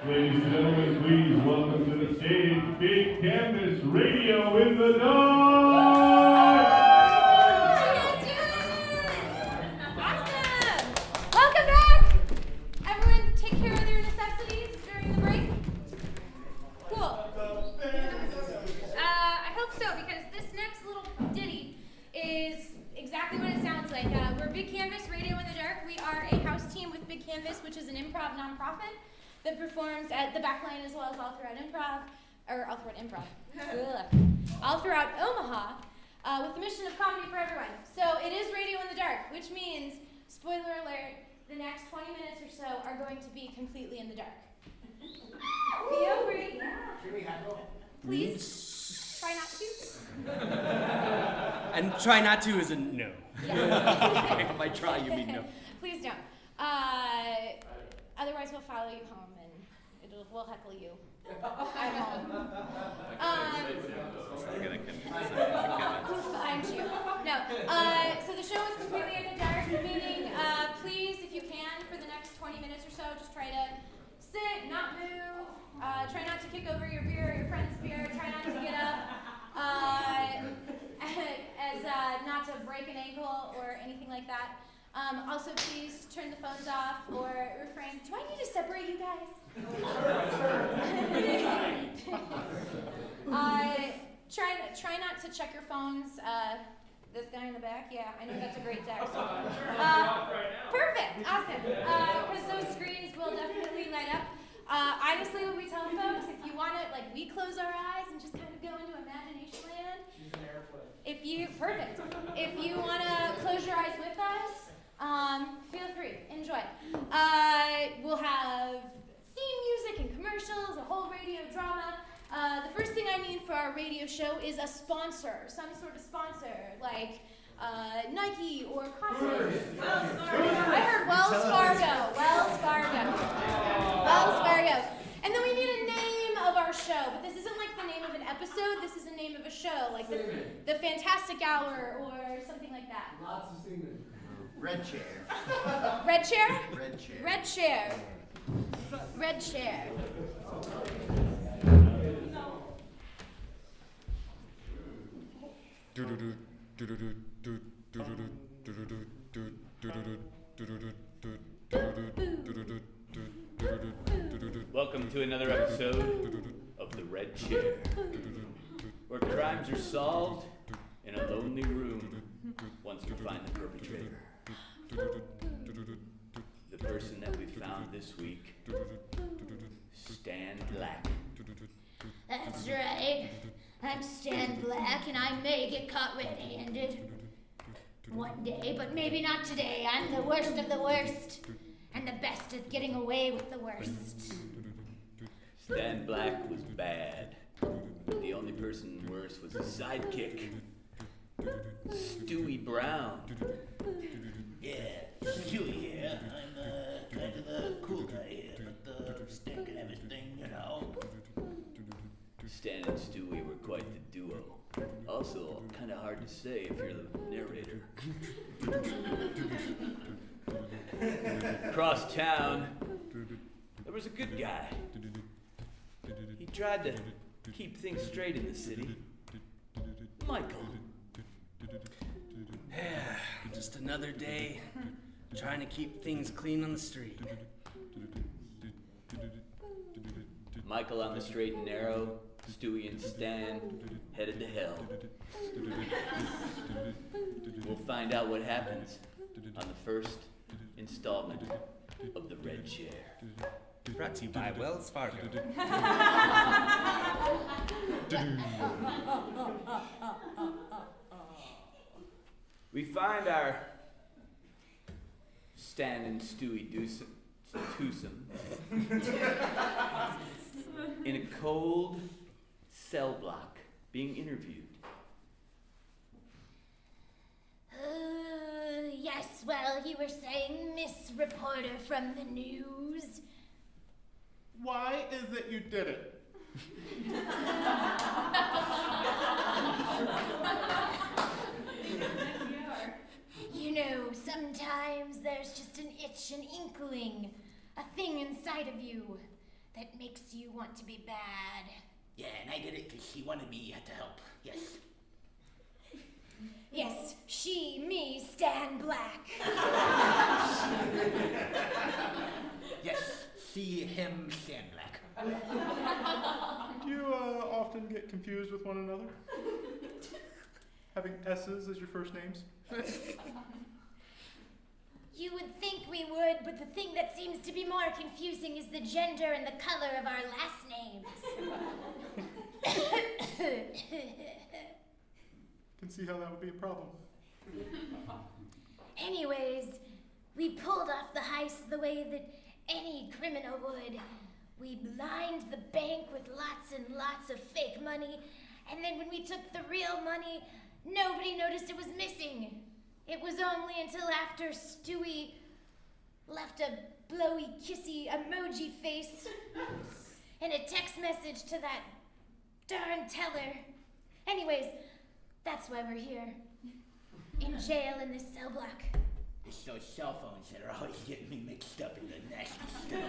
Ladies and gentlemen, please welcome to the stage Big Canvas Radio in the Dark! Awesome! Welcome back! Everyone take care of their necessities during the break? Cool. I hope so, because this next little ditty is exactly what it sounds like. We're Big Canvas Radio in the Dark. We are a house team with Big Canvas, which is an improv nonprofit that performs at the Backline as well as all throughout Omaha, with the mission of comedy for everyone. So it is radio in the dark, which means, spoiler alert, the next 20 minutes or so are going to be completely in the dark. Feel free. Yeah. Please try not to. And try not to is a no. Yes. If I try, you mean no. Please don't. Otherwise, we'll follow you home and we'll heckle you. I'm home. We'll find you. No. So the show is completely in the dark, meaning please, if you can, for the next 20 minutes or so, just try to sit, not move. Try not to kick over your beer or your friend's beer. Try not to get up. Not to break an ankle or anything like that. Also, please turn the phones off or refrain. Do I need to separate you guys? Try not to check your phones. This guy in the back, yeah, I know that's a great text. Perfect, awesome. Because those screens will definitely light up. Honestly, what we tell folks, if you want to, we close our eyes and just kind of go into imagination land. If you want to close your eyes with us, feel free, enjoy. We'll have theme music and commercials, a whole radio drama. The first thing I need for our radio show is a sponsor, some sort of sponsor, like Nike or Costco. I heard Wells Fargo. And then we need a name of our show, but this isn't like the name of an episode, this is the name of a show, like the Fantastic Hour or something like that. Lots of singing. Red chair. Red chair? Red chair. Red chair. Red chair. Welcome to another episode of The Red Chair, where crimes are solved in a lonely room once we find the perpetrator. The person that we found this week, Stan Black. That's right. I'm Stan Black, and I may get caught red-handed one day, but maybe not today. I'm the worst of the worst, and the best at getting away with the worst. Stan Black was bad, but the only person worse was his sidekick, Stewie Brown. Yeah, Stewie here. I'm kind of the cool guy here, but Stan can have his thing, you know. Stan and Stewie were quite the duo. Also, kind of hard to say if you're the narrator. Across town, there was a good guy. He tried to keep things straight in the city. Michael. Just another day trying to keep things clean on the street. Michael on the straight and narrow, Stewie and Stan headed to hell. We'll find out what happens on the first installment of The Red Chair. Brought to you by Wells Fargo. We find our Stan and Stewie twosome in a cold cell block being interviewed. Yes, well, you were saying, Miss Reporter from the news. Why is it you did it? You know, sometimes there's just an itch, an inkling, a thing inside of you that makes you want to be bad. Yeah, and I did it because she wanted me to help. Yes. Yes, she, me, Stan Black. Yes, she, him, Stan Black. Do you often get confused with one another? Having S's as your first names? You would think we would, but the thing that seems to be more confusing is the gender and the color of our last names. Can see how that would be a problem. Anyways, we pulled off the heist the way that any criminal would. We lined the bank with lots and lots of fake money, and then when we took the real money, nobody noticed it was missing. It was only until after Stewie left a blowy, kissy emoji face and a text message to that darn teller. Anyways, that's why we're here. In jail in this cell block. It's those cell phones that are always getting me mixed up in the nasty stuff.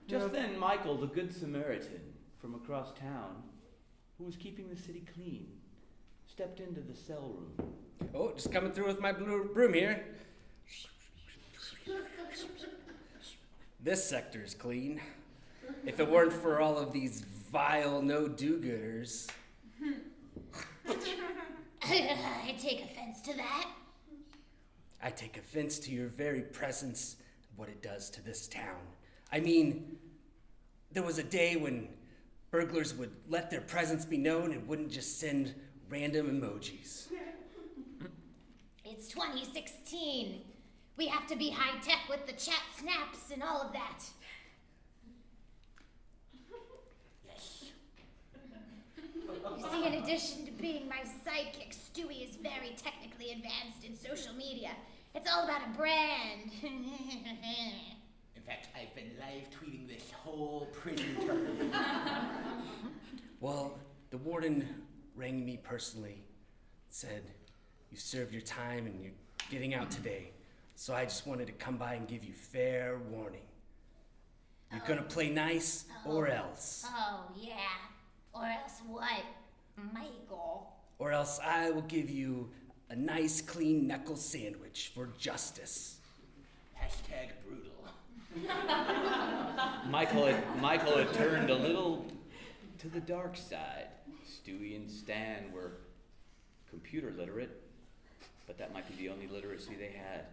Just then, Michael, the Good Samaritan from across town, who was keeping the city clean, stepped into the cell room. Oh, just coming through with my blue broom here. This sector is clean. If it weren't for all of these vile no-do-gooders. I take offense to that. I take offense to your very presence and what it does to this town. I mean, there was a day when burglars would let their presence be known and wouldn't just send random emojis. It's 2016. We have to be high-tech with the chat snaps and all of that. Yes. You see, in addition to being my sidekick, Stewie is very technically advanced in social media. It's all about a brand. In fact, I've been live tweeting this whole prison term. Well, the warden rang me personally, said, you served your time and you're getting out today. So I just wanted to come by and give you fair warning. You're gonna play nice or else. Oh, yeah. Or else what, Michael? Or else I will give you a nice clean knuckle sandwich for justice. Hashtag brutal. Michael had turned a little to the dark side. Stewie and Stan were computer literate, but that might be the only literacy they had.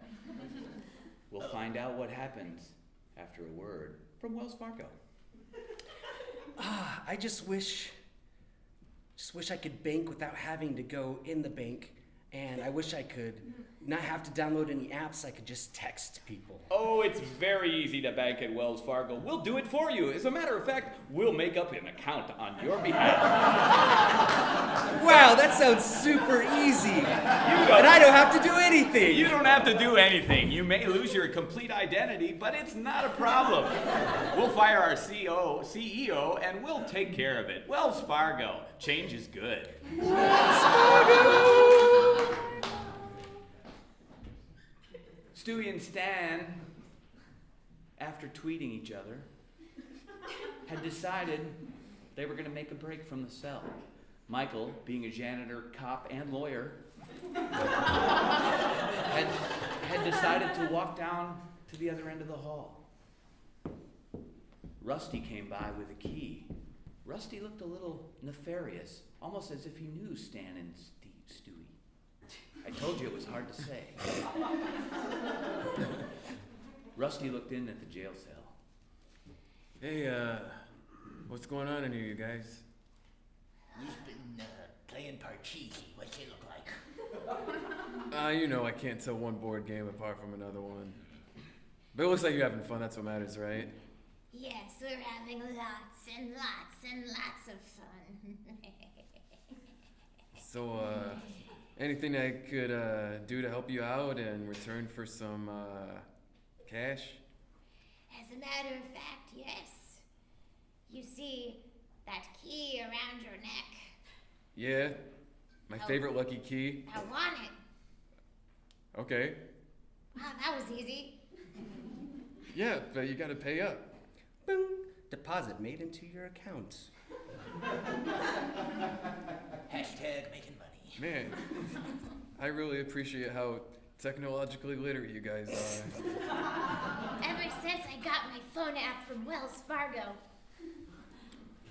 We'll find out what happens after a word from Wells Fargo. I just wish I could bank without having to go in the bank, and I wish I could not have to download any apps. I could just text people. Oh, it's very easy to bank at Wells Fargo. We'll do it for you. As a matter of fact, we'll make up an account on your behalf. Wow, that sounds super easy. And I don't have to do anything. You don't have to do anything. You may lose your complete identity, but it's not a problem. We'll fire our CEO, and we'll take care of it. Wells Fargo. Change is good. Stewie and Stan, after tweeting each other, had decided they were going to make a break from the cell. Michael, being a janitor, cop, and lawyer, had decided to walk down to the other end of the hall. Rusty came by with a key. Rusty looked a little nefarious, almost as if he knew Stan and Stewie. I told you it was hard to say. Rusty looked in at the jail cell. Hey, what's going on in here, you guys? We've been playing Parcheesi. What's it look like? You know, I can't tell one board game apart from another one. But it looks like you're having fun, that's what matters, right? Yes, we're having lots and lots and lots of fun. So, anything I could do to help you out in return for some cash? As a matter of fact, yes. You see that key around your neck? Yeah, my favorite lucky key. I want it. Okay. Wow, that was easy. Yeah, but you gotta pay up. Boom, deposit made into your account. Hashtag making money. Man, I really appreciate how technologically literate you guys are. Ever since I got my phone app from Wells Fargo,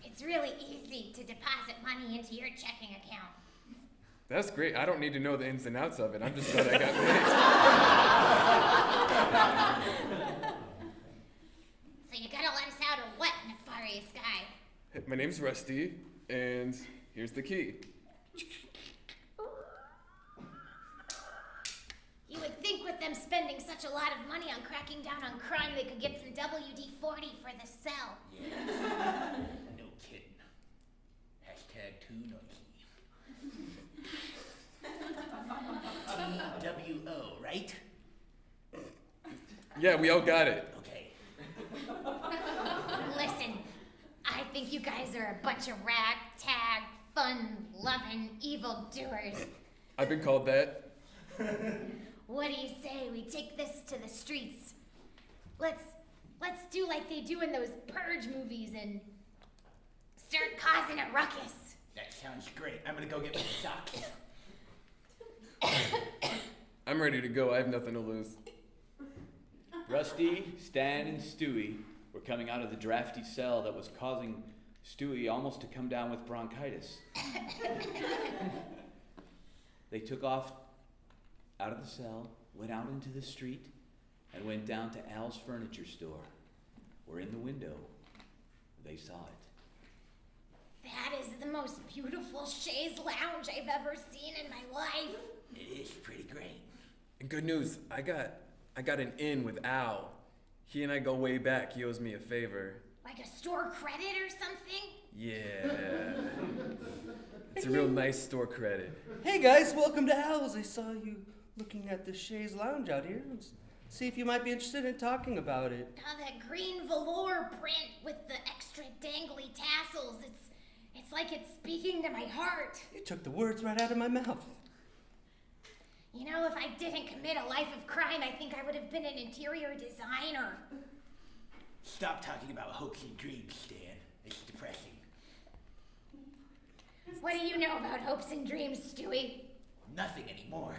it's really easy to deposit money into your checking account. That's great. I don't need to know the ins and outs of it. I'm just glad I got paid. So you gotta let us out or what, nefarious guy? My name's Rusty, and here's the key. You would think with them spending such a lot of money on cracking down on crime, they could get some WD-40 for the cell. Yeah. No kidding. Hashtag too noisy. TWO, right? Yeah, we all got it. Okay. Listen, I think you guys are a bunch of ragtag, fun-loving evildoers. I've been called that. What do you say we take this to the streets? Let's do like they do in those Purge movies and start causing a ruckus. That sounds great. I'm gonna go get my socks. I'm ready to go. I have nothing to lose. Rusty, Stan, and Stewie were coming out of the drafty cell that was causing Stewie almost to come down with bronchitis. They took off out of the cell, went out into the street, and went down to Al's furniture store, where in the window they saw it. That is the most beautiful chaise lounge I've ever seen in my life. It is pretty great. And good news, I got an in with Al. He and I go way back. He owes me a favor. Like a store credit or something? Yeah. It's a real nice store credit. Hey guys, welcome to Al's. I saw you looking at the chaise lounge out here. Let's see if you might be interested in talking about it. Oh, that green velour print with the extra dangly tassels. It's like it's speaking to my heart. You took the words right out of my mouth. You know, if I didn't commit a life of crime, I think I would have been an interior designer. Stop talking about hopes and dreams, Stan. It's depressing. What do you know about hopes and dreams, Stewie? Nothing anymore.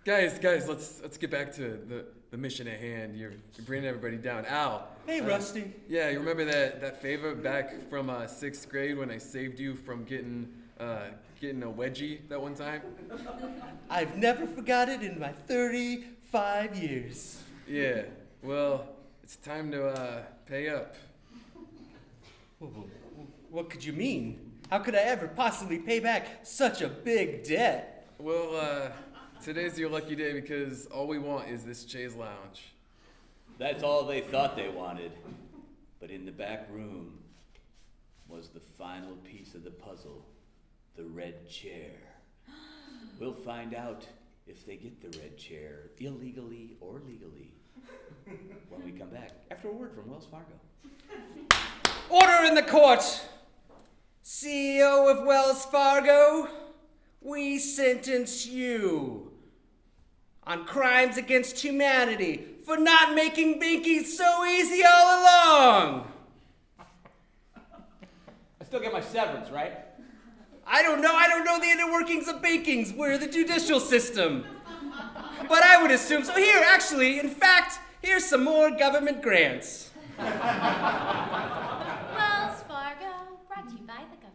Guys, let's get back to the mission at hand. You're bringing everybody down. Al. Hey, Rusty. Yeah, you remember that favor back from 6th grade when I saved you from getting a wedgie that one time? I've never forgot it in my 35 years. Yeah, well, it's time to pay up. What could you mean? How could I ever possibly pay back such a big debt? Well, today's your lucky day because all we want is this chaise lounge. That's all they thought they wanted. But in the back room was the final piece of the puzzle, the red chair. We'll find out if they get the red chair, illegally or legally, when we come back, after a word from Wells Fargo. Order in the court! CEO of Wells Fargo, we sentence you on crimes against humanity for not making binkies so easy all along. I still get my severance, right? I don't know the inner workings of bankings. We're the judicial system. But I would assume so. Here, actually, in fact, here's some more government grants. Wells Fargo, brought to you by the government.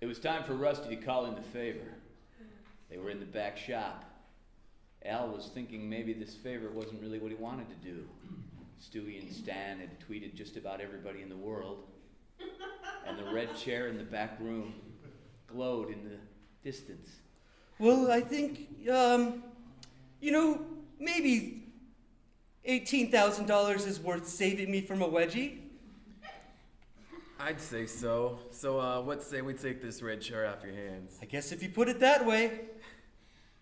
It was time for Rusty to call in the favor. They were in the back shop. Al was thinking maybe this favor wasn't really what he wanted to do. Stewie and Stan had tweeted just about everybody in the world, and the red chair in the back room glowed in the distance. Well, I think, maybe $18,000 is worth saving me from a wedgie. I'd say so. So, what say we take this red chair off your hands? I guess if you put it that way.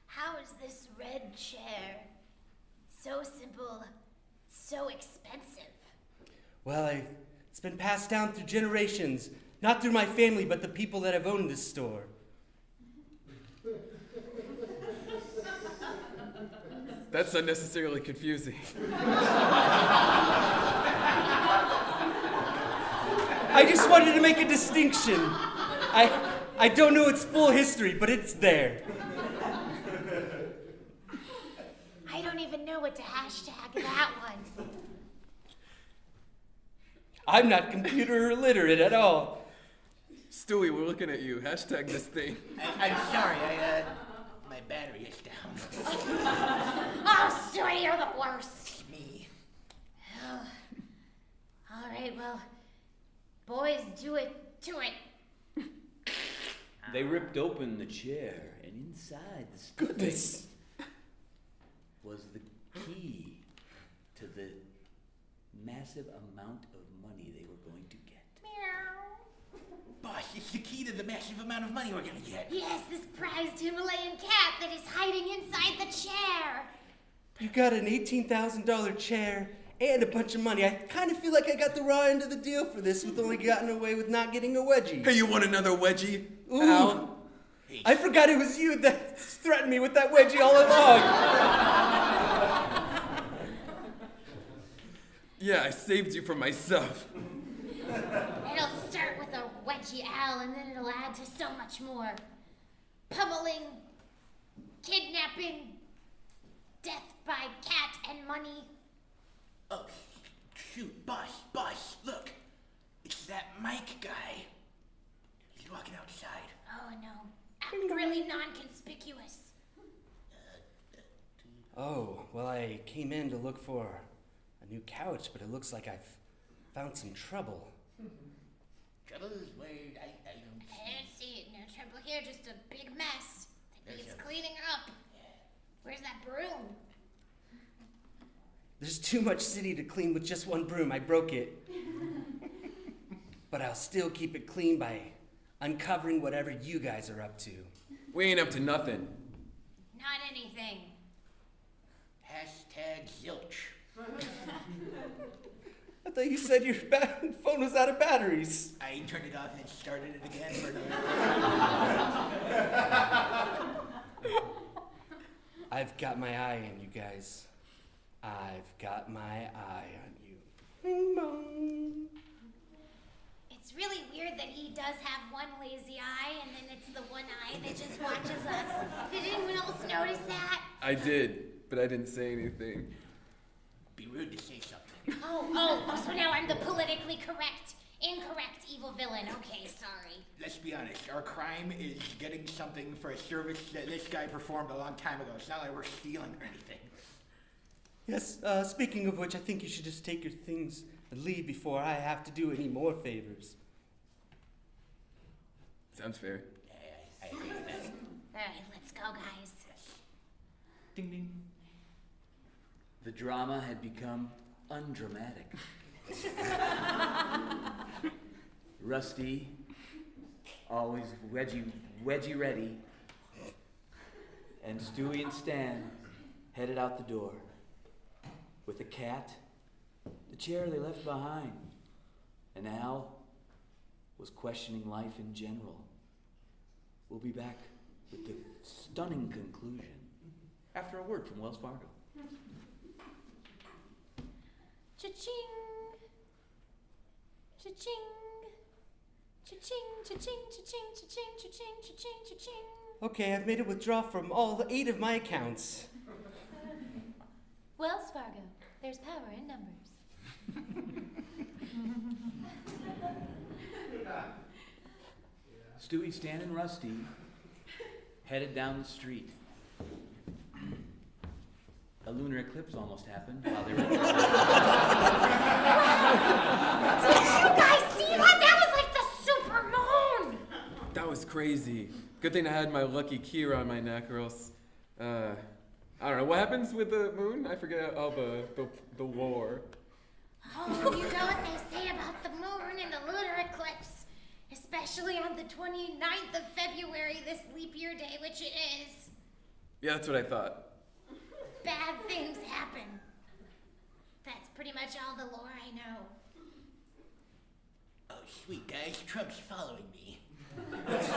How is this red chair so simple, so expensive? Well, it's been passed down through generations. Not through my family, but the people that have owned this store. That's unnecessarily confusing. I just wanted to make a distinction. I don't know its full history, but it's there. I don't even know what to hashtag that one. I'm not computer illiterate at all. Stewie, we're looking at you. Hashtag this thing. I'm sorry, my battery is down. Oh, Stewie, you're the worst. Me. Oh. All right, well, boys, do it to it. They ripped open the chair, and inside the Goodness. was the key to the massive amount of money they were going to get. Meow. Boss, it's the key to the massive amount of money we're gonna get. Yes, this prized Himalayan cat that is hiding inside the chair. You got an $18,000 chair and a bunch of money. I kind of feel like I got the raw end of the deal for this with only gotten away with not getting a wedgie. Hey, you want another wedgie? Ooh. Al? I forgot it was you that threatened me with that wedgie all along. Yeah, I saved you from myself. It'll start with a wedgie owl, and then it'll add to so much more. Pummeling, kidnapping, death by cat, and money. Oh, shoot, boss, look. It's that Mike guy. He's walking outside. Oh no, act really non-conspicuous. Oh, well, I came in to look for a new couch, but it looks like I've found some trouble. Trouble is where I don't I don't see it. No trouble here, just a big mess that needs cleaning up. Where's that broom? There's too much city to clean with just one broom. I broke it. But I'll still keep it clean by uncovering whatever you guys are up to. We ain't up to nothing. Not anything. Hashtag zilch. I thought you said your phone was out of batteries. I turned it off and then started it again for another. I've got my eye on you guys. I've got my eye on you. Bing bong. It's really weird that he does have one lazy eye, and then it's the one eye that just watches us. Did anyone else notice that? I did, but I didn't say anything. Be rude to say something. Oh, so now I'm the politically incorrect evil villain. Okay, sorry. Let's be honest, our crime is getting something for a service that this guy performed a long time ago. It's not like we're stealing or anything. Yes, speaking of which, I think you should just take your things and leave before I have to do any more favors. Sounds fair. I agree with that. All right, let's go, guys. Ding ding. The drama had become undramatic. Rusty, always wedgie ready, and Stewie and Stan headed out the door with the cat, the chair they left behind, and Al was questioning life in general. We'll be back with the stunning conclusion after a word from Wells Fargo. Cha-ching. Cha-ching. Cha-ching, cha-ching, cha-ching, cha-ching, cha-ching, cha-ching, cha-ching. Okay, I've made a withdrawal from all 8 of my accounts. Wells Fargo. There's power in numbers. Stewie, Stan, and Rusty headed down the street. A lunar eclipse almost happened while they were... Did you guys see that? That was like the super moon. That was crazy. Good thing I had my lucky key around my neck, or else, I don't know, what happens with the moon? I forget all the lore. Oh, you know what they say about the moon and the lunar eclipse, especially on the 29th of February, this leap year day, which it is. Yeah, that's what I thought. Bad things happen. That's pretty much all the lore I know. Oh, sweet guys, Trump's following me. It's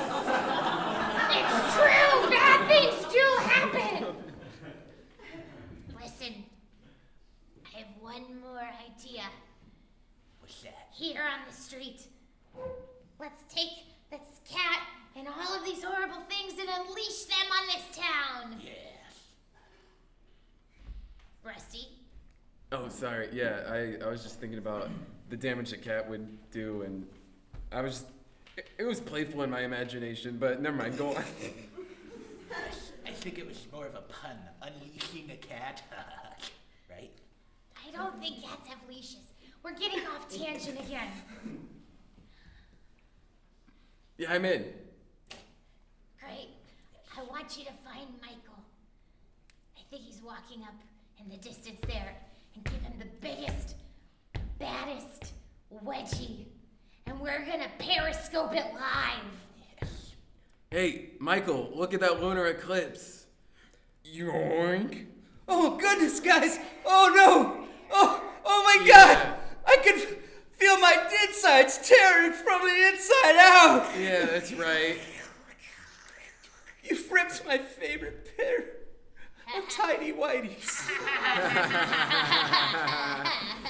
true! Bad things do happen! one more idea. What's that? Here on the street. Let's take this cat and all of these horrible things and unleash them on this town. Yes. Rusty? Oh, sorry. Yeah, I was just thinking about the damage a cat would do, and I was just, it was playful in my imagination, but never mind, go on. I think it was more of a pun. Unleashing a cat. Right? I don't think cats have leashes. We're getting off tangent again. Yeah, I'm in. Great. I want you to find Michael. I think he's walking up in the distance there, and give him the biggest, baddest wedgie. And we're gonna periscope it live. Yes. Hey, Michael, look at that lunar eclipse. Yoink. Oh, goodness, guys. Oh, no. Oh my God. I could feel my insides tearing from the inside out. Yeah, that's right. You've ripped my favorite pair of tidy whities.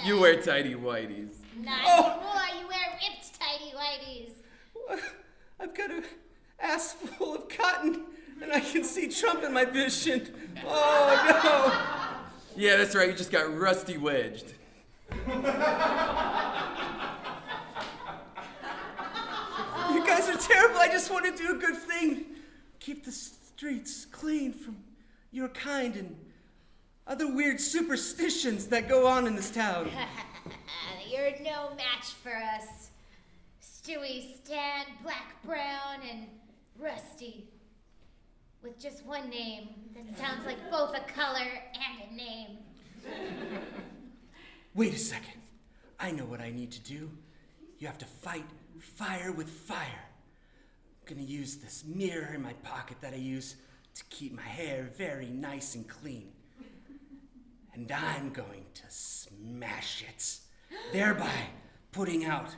You wear tidy whities. Not Oh. anymore, you wear ripped tidy whities. I've got an ass full of cotton, and I can see Trump in my vision. Oh, Yeah, that's right, you just got rusty wedged. no. You guys are terrible. I just want to do a good thing. Keep the streets clean from your kind and other weird superstitions that go on in this town. You're no match for us. Stewie, Stan, Black, Brown, and Rusty. With just one name that sounds like both a color and a name. Wait a second. I know what I need to do. You have to fight fire with fire. I'm gonna use this mirror in my pocket that I use to keep my hair very nice and clean. And I'm going to smash it, thereby putting out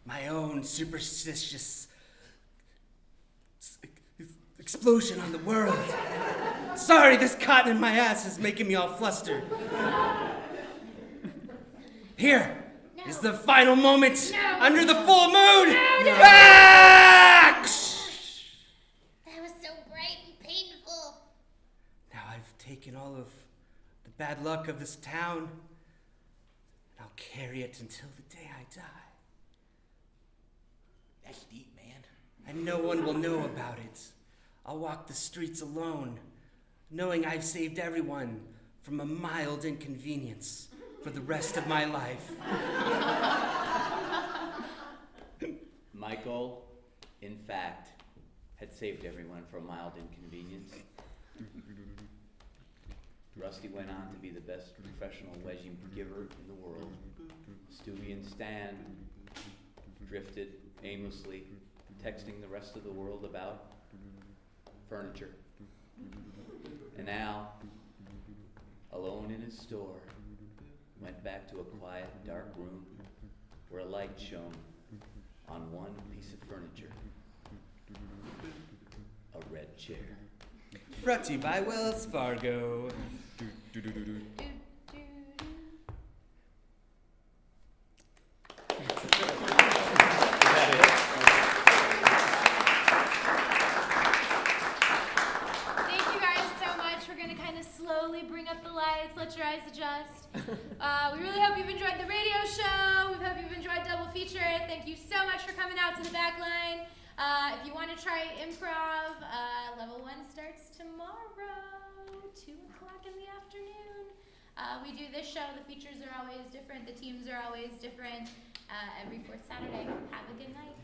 my own superstitious explosion on the world. Sorry, this cotton in my ass is making me all flustered. Here is the final moment under the full moon. Ah! That was so bright and painful. Now I've taken all of the bad luck of this town, and I'll carry it until the day I die. That's deep, man. And no one will know about it. I'll walk the streets alone, knowing I've saved everyone from a mild inconvenience for the rest of my life. Michael, in fact, had saved everyone from mild inconvenience. Rusty went on to be the best professional wedgie giver in the world. Stewie and Stan drifted aimlessly, texting the rest of the world about furniture. And Al, alone in his store, went back to a quiet, dark room where a light shone on one piece of furniture. A red chair. Brought to you by Wells Fargo. Thank you guys so much. We're gonna kind of slowly bring up the lights, let your eyes adjust. We really hope you've enjoyed the radio show. We hope you've enjoyed Double Feature. Thank you so much for coming out to the Backline. If you want to try improv, level 1 starts tomorrow, 2 o'clock in the afternoon. We do this show. The features are always different. The teams are always different. Every 4th Saturday. Have a good night.